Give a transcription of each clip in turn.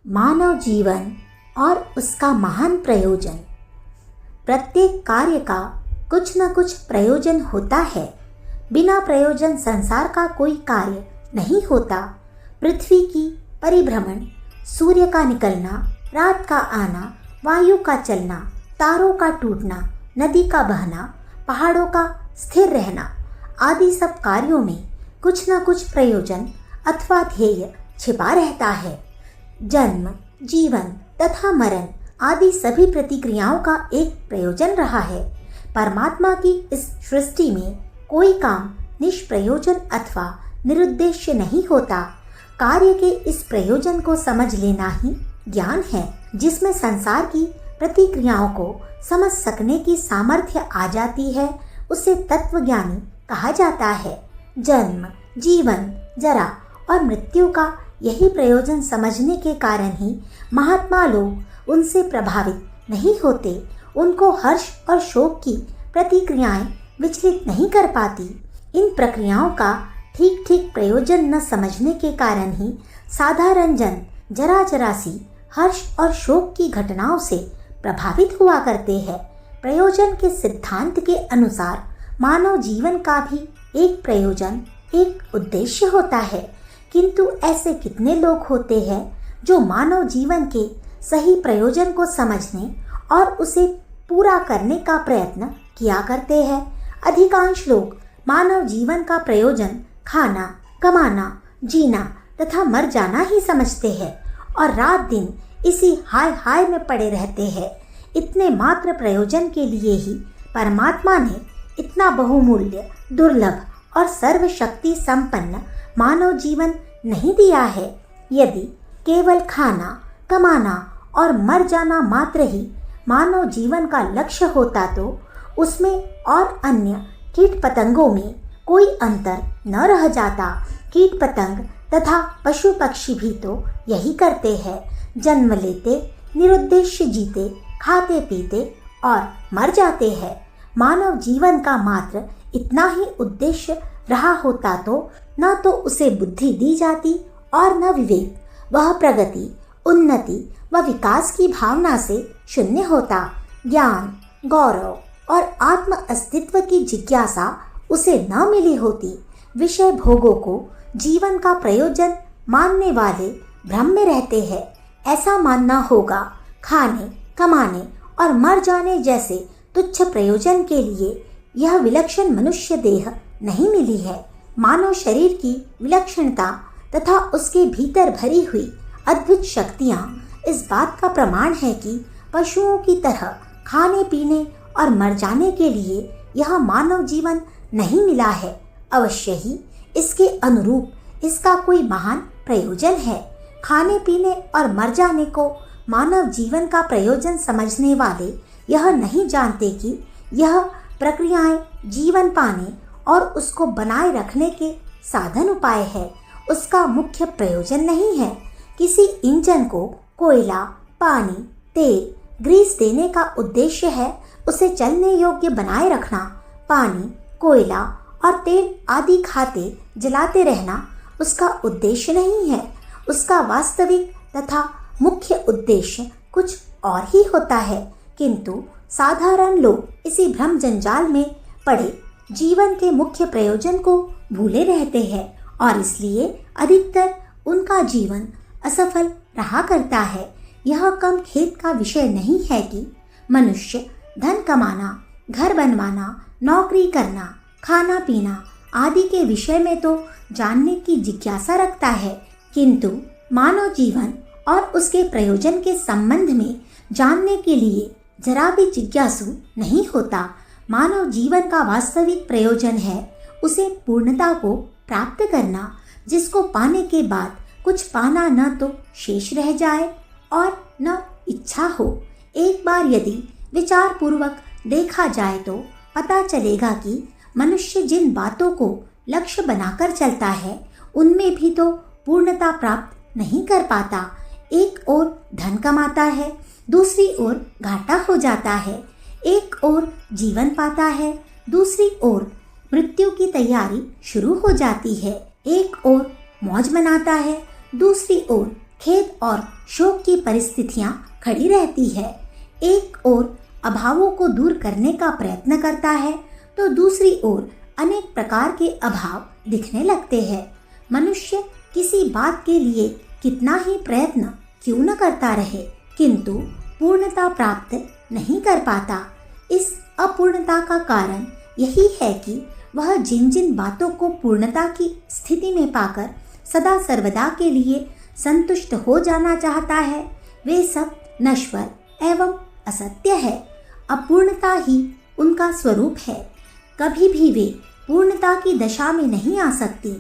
मानव जीवन और उसका महान प्रयोजन। प्रत्येक कार्य का कुछ न कुछ प्रयोजन होता है। बिना प्रयोजन संसार का कोई कार्य नहीं होता। पृथ्वी की परिभ्रमण, सूर्य का निकलना, रात का आना, वायु का चलना, तारों का टूटना, नदी का बहना, पहाड़ों का स्थिर रहना आदि सब कार्यों में कुछ न कुछ प्रयोजन अथवा ध्येय छिपा रहता है। जन्म, जीवन तथा मरण आदि सभी प्रतिक्रियाओं का एक प्रयोजन रहा है। परमात्मा की इस सृष्टि में कोई काम निष्प्रयोजन अथवा निरुद्देश्य नहीं होता। कार्य के इस प्रयोजन को समझ लेना ही ज्ञान है, जिसमें संसार की प्रतिक्रियाओं को समझ सकने की सामर्थ्य आ जाती है। उसे तत्वज्ञानी कहा जाता है। जन्म, जीवन, जरा और मृत्यु का यही प्रयोजन समझने के कारण ही महात्मा लोग उनसे प्रभावित नहीं होते। उनको हर्ष और शोक की प्रतिक्रियाएं विचलित नहीं कर पाती। इन प्रक्रियाओं का ठीक ठीक प्रयोजन न समझने के कारण ही साधारण जन जरा सी हर्ष और शोक की घटनाओं से प्रभावित हुआ करते हैं। प्रयोजन के सिद्धांत के अनुसार मानव जीवन का भी एक प्रयोजन, एक उद्देश्य होता है, किंतु ऐसे कितने लोग होते हैं जो मानव जीवन के सही प्रयोजन को समझने और उसे पूरा करने का प्रयत्न किया करते हैं। अधिकांश लोग मानव जीवन का प्रयोजन खाना, कमाना, जीना तथा मर जाना ही समझते हैं और रात दिन इसी हाय हाय में पड़े रहते हैं। इतने मात्र प्रयोजन के लिए ही परमात्मा ने इतना बहुमूल्य, दुर्लभ और सर्वशक्ति संपन्न मानव जीवन नहीं दिया है। यदि केवल खाना, कमाना और मर जाना मात्र ही मानव जीवन का लक्ष्य होता तो उसमें और अन्य कीट पतंगों में कोई अंतर न रह जाता। कीट पतंग तथा पशु पक्षी भी तो यही करते हैं। जन्म लेते, निरुद्देश्य जीते, खाते पीते और मर जाते हैं। मानव जीवन का मात्र इतना ही उद्देश्य रहा होता तो न तो उसे बुद्धि दी जाती और न विवेक। वह प्रगति, उन्नति व विकास की भावना से शून्य होता। ज्ञान, गौरव और आत्म अस्तित्व की जिज्ञासा उसे न मिली होती। विषय भोगों को जीवन का प्रयोजन मानने वाले भ्रम में रहते हैं। ऐसा मानना होगा खाने, कमाने और मर जाने जैसे तुच्छ प्रयोजन के लिए यह विलक्षण मनुष्य देह नहीं मिली है। मानव शरीर की विलक्षणता तथा उसके भीतर भरी हुई अद्भुत शक्तियाँ इस बात का प्रमाण है कि पशुओं की तरह खाने पीने और मर जाने के लिए यह मानव जीवन नहीं मिला है। अवश्य ही इसके अनुरूप इसका कोई महान प्रयोजन है। खाने पीने और मर जाने को मानव जीवन का प्रयोजन समझने वाले यह नहीं जानते कि यह प्रक्रियाएं जीवन पाने और उसको बनाए रखने के साधन उपाय है, उसका मुख्य प्रयोजन नहीं है। किसी इंजन को कोयला, पानी, तेल, ग्रीस देने का उद्देश्य है उसे चलने योग्य बनाए रखना। पानी, कोयला और तेल आदि खाते जलाते रहना उसका उद्देश्य नहीं है। उसका वास्तविक तथा मुख्य उद्देश्य कुछ और ही होता है, किंतु साधारण लोग इसी भ्रम जंजाल में पड़े जीवन के मुख्य प्रयोजन को भूले रहते हैं और इसलिए अधिकतर उनका जीवन असफल रहा करता है। यह कम खेद का विषय नहीं है कि मनुष्य धन कमाना, घर बनवाना, नौकरी करना, खाना पीना आदि के विषय में तो जानने की जिज्ञासा रखता है, किंतु मानव जीवन और उसके प्रयोजन के संबंध में जानने के लिए जरा भी जिज्ञासु नहीं होता। मानव जीवन का वास्तविक प्रयोजन है उसे पूर्णता को प्राप्त करना, जिसको पाने के बाद कुछ पाना न तो शेष रह जाए और न इच्छा हो। एक बार यदि विचार पूर्वक देखा जाए तो पता चलेगा कि मनुष्य जिन बातों को लक्ष्य बनाकर चलता है उनमें भी तो पूर्णता प्राप्त नहीं कर पाता। एक ओर धन कमाता है, दूसरी ओर घाटा हो जाता है। एक ओर जीवन पाता है, दूसरी ओर मृत्यु की तैयारी शुरू हो जाती है। एक ओर मौज मनाता है, दूसरी ओर खेद और शोक की परिस्थितियां खड़ी रहती है। एक ओर अभावों को दूर करने का प्रयत्न करता है तो दूसरी ओर अनेक प्रकार के अभाव दिखने लगते हैं। मनुष्य किसी बात के लिए कितना ही प्रयत्न क्यों न करता रहे, किंतु पूर्णता प्राप्त नहीं कर पाता। इस अपूर्णता का कारण यही है कि वह जिन जिन बातों को पूर्णता की स्थिति में पाकर सदा सर्वदा के लिए संतुष्ट हो जाना चाहता है, वे सब नश्वर एवं असत्य है। अपूर्णता ही उनका स्वरूप है। कभी भी वे पूर्णता की दशा में नहीं आ सकती।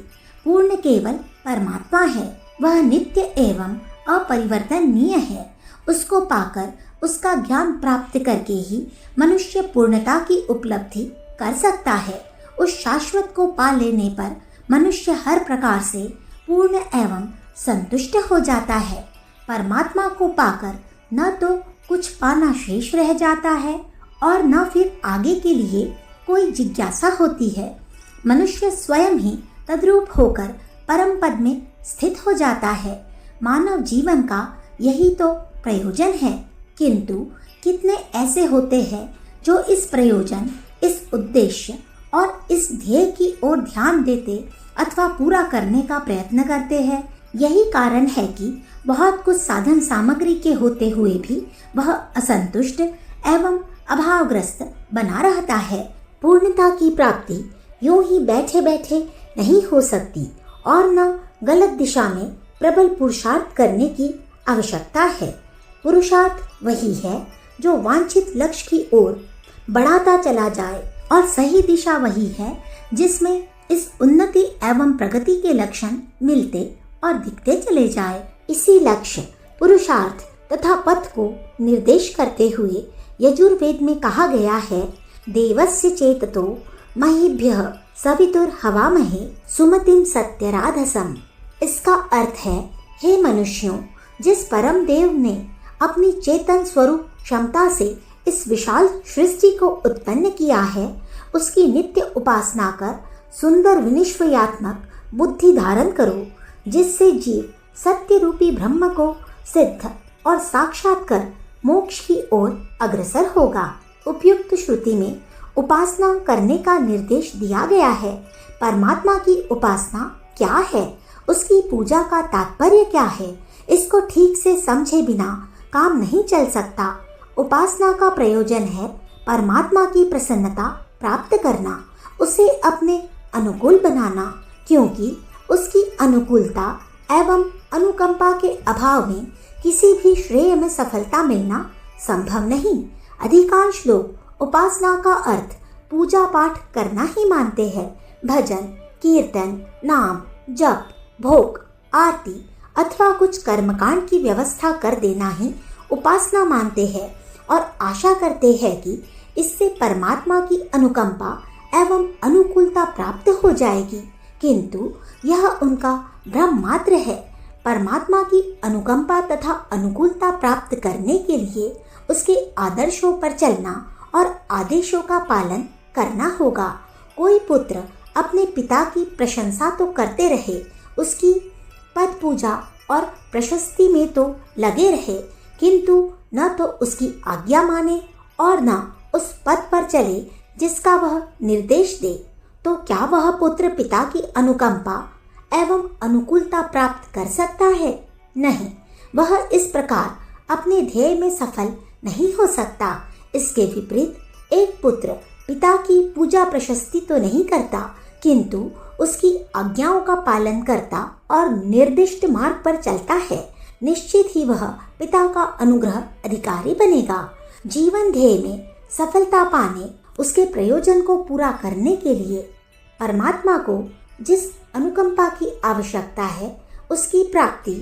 पूर्ण केवल परमात्मा है। वह नित्य एवं अपरिवर्तनीय है। उसको पाकर उसका ज्ञान प्राप्त करके ही मनुष्य पूर्णता की उपलब्धि कर सकता है। उस शाश्वत को पा लेने पर मनुष्य हर प्रकार से पूर्ण एवं संतुष्ट हो जाता है। परमात्मा को पाकर न तो कुछ पाना शेष रह जाता है और न फिर आगे के लिए कोई जिज्ञासा होती है। मनुष्य स्वयं ही तद्रूप होकर परम पद में स्थित हो जाता है। मानव जीवन का यही तो प्रयोजन है, किंतु कितने ऐसे होते हैं जो इस प्रयोजन, इस उद्देश्य और इस ध्येय की ओर ध्यान देते अथवा पूरा करने का प्रयत्न करते हैं। यही कारण है कि बहुत कुछ साधन सामग्री के होते हुए भी वह असंतुष्ट एवं अभावग्रस्त बना रहता है। पूर्णता की प्राप्ति यूं ही बैठे बैठे नहीं हो सकती और न गलत दिशा में प्रबल पुरुषार्थ करने की आवश्यकता है। पुरुषार्थ वही है जो वांछित लक्ष्य की ओर बढ़ाता चला जाए और सही दिशा वही है जिसमें इस उन्नति एवं प्रगति के लक्षण मिलते और दिखते चले जाए। इसी लक्ष्य, पुरुषार्थ तथा पथ को निर्देश करते हुए यजुर्वेद में कहा गया है, देवस्य चेततो महीभ्यः सवितुर्हवामहे सुमतिं सत्यराधसम्। इसका अर्थ है, हे मनुष्यों, जिस परम देव ने अपनी चेतन स्वरूप क्षमता से इस विशाल सृष्टि को उत्पन्न किया है, उसकी नित्य उपासना कर सुंदर विनिश्चयात्मक बुद्धि धारण करो, जिससे जीव सत्य रूपी ब्रह्म को सिद्ध और साक्षात कर मोक्ष की ओर अग्रसर होगा। उपयुक्त श्रुति में उपासना करने का निर्देश दिया गया है। परमात्मा की उपासना क्या है, उसकी पूजा का तात्पर्य क्या है, इसको ठीक से समझे बिना काम नहीं चल सकता। उपासना का प्रयोजन है परमात्मा की प्रसन्नता प्राप्त करना, उसे अपने अनुकूल बनाना, क्योंकि उसकी अनुकूलता एवं अनुकंपा के अभाव में किसी भी श्रेय में सफलता मिलना संभव नहीं। अधिकांश लोग उपासना का अर्थ पूजा पाठ करना ही मानते हैं। भजन, कीर्तन, नाम, जप, भोग, आरती अथवा कुछ कर्मकांड की व्यवस्था कर देना ही उपासना मानते हैं और आशा करते हैं कि इससे परमात्मा की अनुकंपा एवं अनुकूलता प्राप्त हो जाएगी, किंतु यह उनका भ्रम मात्र है। परमात्मा की अनुकंपा तथा अनुकूलता प्राप्त करने के लिए उसके आदर्शों पर चलना और आदेशों का पालन करना होगा। कोई पुत्र अपने पिता की प्रशंसा तो करते रहे, उसकी पद पूजा और प्रशस्ति में तो लगे रहे, किंतु न तो उसकी आज्ञा माने और न उस पद पर चले जिसका वह निर्देश दे, तो क्या वह पुत्र पिता की अनुकंपा एवं अनुकूलता प्राप्त कर सकता है? नहीं, वह इस प्रकार अपने ध्येय में सफल नहीं हो सकता। इसके विपरीत एक पुत्र पिता की पूजा प्रशस्ति तो नहीं करता, किंतु उसकी आज्ञाओं का पालन करता और निर्दिष्ट मार्ग पर चलता है, निश्चित ही वह पिता का अनुग्रह अधिकारी बनेगा। जीवन ध्येय में सफलता पाने, उसके प्रयोजन को पूरा करने के लिए परमात्मा को जिस अनुकंपा की आवश्यकता है, उसकी प्राप्ति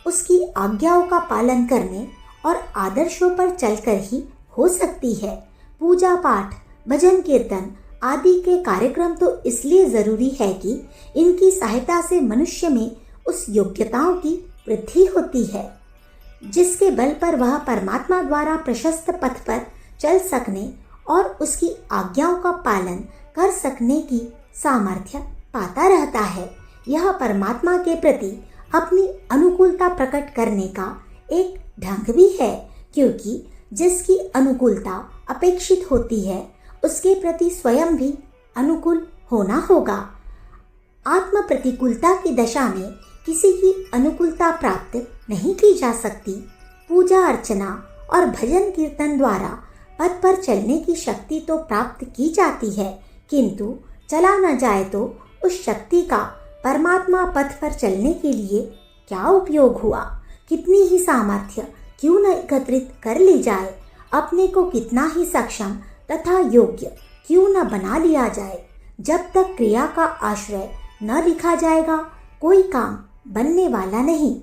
उसकी आज्ञाओं का पालन करने और आदर्शों पर चलकर ही हो सकती है। पूजा पाठ, भजन कीर्तन आदि के कार्यक्रम तो इसलिए जरूरी है कि इनकी सहायता से मनुष्य में उस योग्यताओं की वृद्धि होती है जिसके बल पर वह परमात्मा द्वारा प्रशस्त पथ पर चल सकने और उसकी आज्ञाओं का पालन कर सकने की सामर्थ्य पाता रहता है। यह परमात्मा के प्रति अपनी अनुकूलता प्रकट करने का एक ढंग भी है, क्योंकि जिसकी अनुकूलता अपेक्षित होती है उसके प्रति स्वयं भी अनुकूल होना होगा। आत्म प्रतिकूलता की दशा में किसी की अनुकूलता प्राप्त नहीं की जा सकती। पूजा अर्चना और भजन कीर्तन द्वारा पथ पर चलने की शक्ति तो प्राप्त की जाती है, किंतु चला न जाए तो उस शक्ति का परमात्मा पथ पर चलने के लिए क्या उपयोग हुआ। कितनी ही सामर्थ्य क्यों न एकत्रित कर ली जाए, अपने को कितना ही सक्षम तथा योग्य क्यों न बना लिया जाए, जब तक क्रिया का आश्रय न लिखा जाएगा कोई काम बनने वाला नहीं।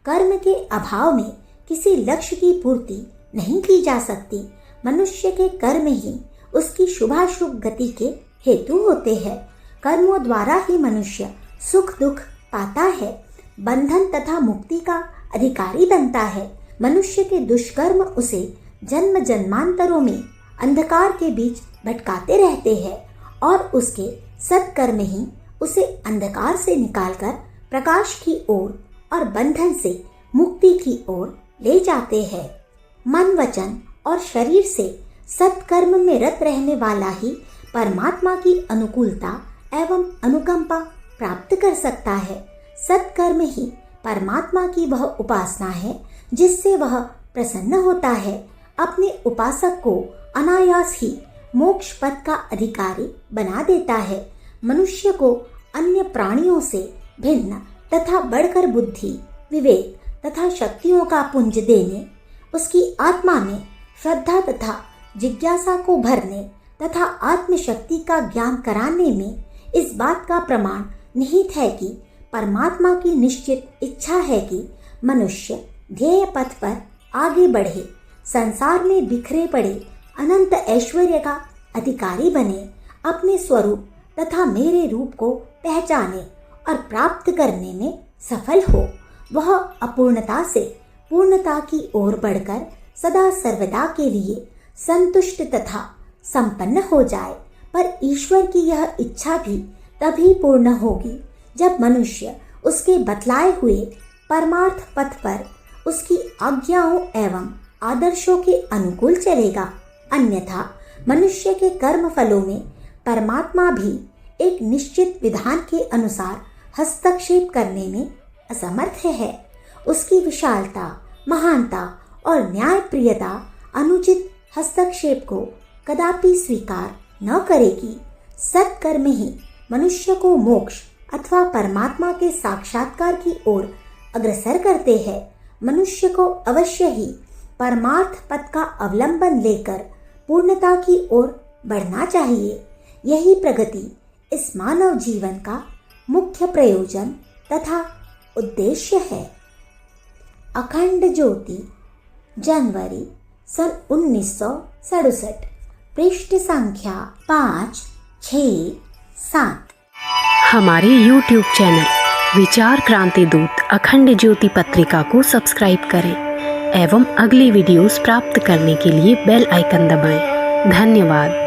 कर्म के अभाव में किसी लक्ष्य की पूर्ति नहीं की जा सकती। मनुष्य के कर्म ही उसकी शुभाशुभ गति के हेतु होते हैं। कर्मों द्वारा ही मनुष्य सुख दुख पाता है, बंधन तथा मुक्ति का अधिकारी बनता है। मनुष्य के दुष्कर्म उसे जन्म जन्मांतरों में अंधकार के बीच भटकाते रहते हैं और उसके सत्कर्म ही उसे अंधकार से निकालकर प्रकाश की ओर और बंधन से मुक्ति की ओर ले जाते हैं। मन वचन और शरीर से सत्कर्म में रत रहने वाला ही परमात्मा की अनुकूलता एवं अनुकंपा प्राप्त कर सकता है। सत्कर्म ही परमात्मा की वह उपासना है जिससे वह प्रसन्न होता है। अपने उपासक को अनायास ही मोक्ष पद का अधिकारी बना देता है। मनुष्य को अन्य प्राणियों से भिन्न तथा बढ़कर बुद्धि, विवेक तथा शक्तियों का पुंज देने, उसकी आत्मा में श्रद्धा तथा जिज्ञासा को भरने तथा आत्मशक्ति का ज्ञान कराने में इस बात का प्रमाण निहित है कि परमात्मा की निश्चित इच्छा है कि मनुष्य ध्येय पथ पर आगे बढ़े, संसार में बिखरे पड़े अनंत ऐश्वर्य का अधिकारी बने, अपने स्वरूप तथा मेरे रूप को पहचाने और प्राप्त करने में सफल हो। वह अपूर्णता से पूर्णता की ओर बढ़कर सदा सर्वदा के लिए संतुष्ट तथा संपन्न हो जाए। पर ईश्वर की यह इच्छा भी तभी पूर्ण होगी जब मनुष्य उसके बतलाए हुए परमार्थ पथ पर उसकी आज्ञाओं एवं आदर्शों के अनुकूल चलेगा। अन्यथा मनुष्य के कर्म फलों में परमात्मा भी एक निश्चित विधान के अनुसार हस्तक्षेप करने में असमर्थ है। उसकी विशालता, महानता और न्यायप्रियता अनुचित हस्तक्षेप को कदापि स्वीकार न करेगी। सत्कर्म ही मनुष्य को मोक्ष अथवा परमात्मा के साक्षात्कार की ओर अग्रसर करते हैं। मनुष्य को अवश्य ही परमार्थ पथ का अवलंबन लेकर पूर्णता की ओर बढ़ना चाहिए। यही प्रगति इस मानव जीवन का मुख्य प्रयोजन तथा उद्देश्य है। अखंड ज्योति, जनवरी सन 1967, पृष्ठ संख्या 5, 6, 7। हमारे YouTube चैनल विचार क्रांति दूत अखंड ज्योति पत्रिका को सब्सक्राइब करें एवं अगली वीडियोस प्राप्त करने के लिए बेल आइकन दबाएं। धन्यवाद।